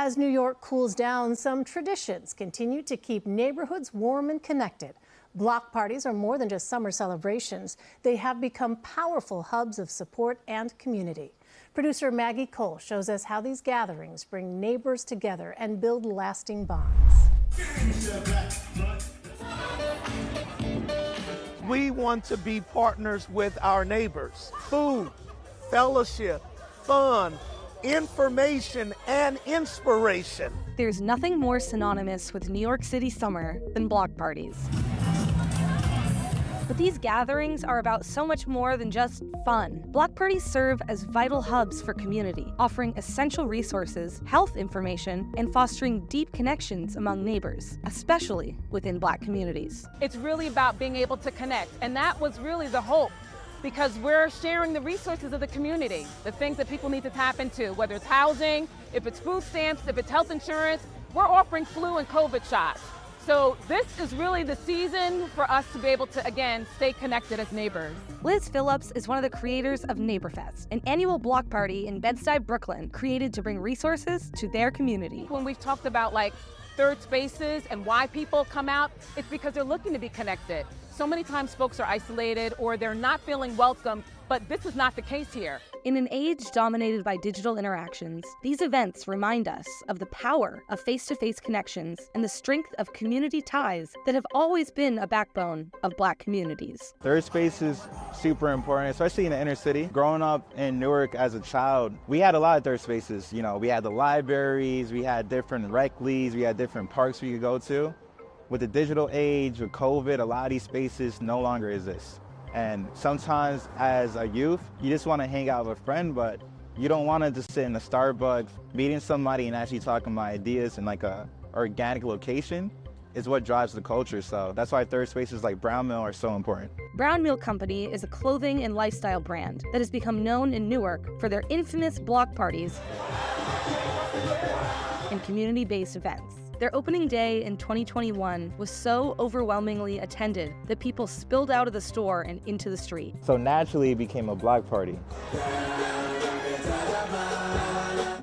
As New York cools down, some traditions continue to keep neighborhoods warm and connected. Block parties are more than just summer celebrations. They have become powerful hubs of support and community. Producer Maggie Cole shows us how these gatherings bring neighbors together and build lasting bonds. We want to be partners with our neighbors. Food, fellowship, fun, information, and inspiration. There's nothing more synonymous with New York City summer than block parties. But these gatherings are about so much more than just fun. Block parties serve as vital hubs for community, offering essential resources, health information, and fostering deep connections among neighbors, especially within Black communities. It's really about being able to connect, and that was really the hope, because we're sharing the resources of the community, the things that people need to tap into, whether it's housing, if it's food stamps, if it's health insurance. We're offering flu and COVID shots. So this is really the season for us to be able to, again, stay connected as neighbors. Liz Phillips is one of the creators of NeighborFest, an annual block party in Bed-Stuy, Brooklyn, created to bring resources to their community. When we've talked about like third spaces and why people come out, it's because they're looking to be connected. So many times folks are isolated or they're not feeling welcome, but this is not the case here. In an age dominated by digital interactions, these events remind us of the power of face-to-face connections and the strength of community ties that have always been a backbone of Black communities. Third space is super important, especially in the inner city. Growing up in Newark as a child, we had a lot of third spaces. You know, we had the libraries, we had different rec leagues, we had different parks we could go to. With the digital age, with COVID, a lot of these spaces no longer exist. And sometimes as a youth, you just want to hang out with a friend, but you don't want to just sit in a Starbucks. Meeting somebody and actually talking about ideas in like a organic location is what drives the culture. So that's why third spaces like Brown Mill are so important. Brown Mill Company is a clothing and lifestyle brand that has become known in Newark for their infamous block parties and community-based events. Their opening day in 2021 was so overwhelmingly attended that people spilled out of the store and into the street. So naturally it became a block party.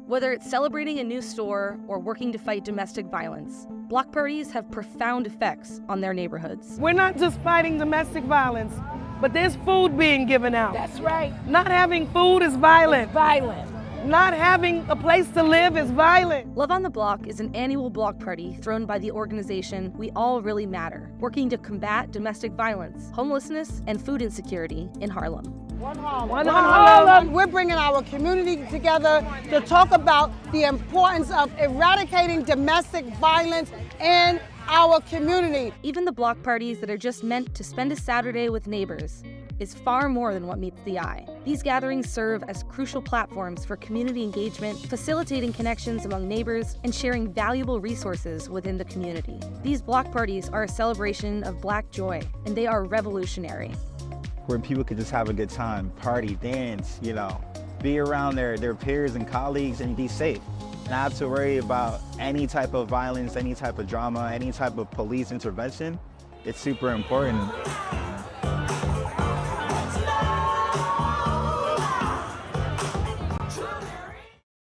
Whether it's celebrating a new store or working to fight domestic violence, block parties have profound effects on their neighborhoods. We're not just fighting domestic violence, but there's food being given out. That's right. Not having food is violent. It's violent. Not having a place to live is violent. Love on the Block is an annual block party thrown by the organization We All Really Matter, working to combat domestic violence, homelessness, and food insecurity in Harlem. One Harlem. One Harlem. We're bringing our community together to talk about the importance of eradicating domestic violence in our community. Even the block parties that are just meant to spend a Saturday with neighbors is far more than what meets the eye. These gatherings serve as crucial platforms for community engagement, facilitating connections among neighbors, and sharing valuable resources within the community. These block parties are a celebration of Black joy, and they are revolutionary. Where people could just have a good time, party, dance, you know, be around their peers and colleagues and be safe. Not have to worry about any type of violence, any type of drama, any type of police intervention. It's super important.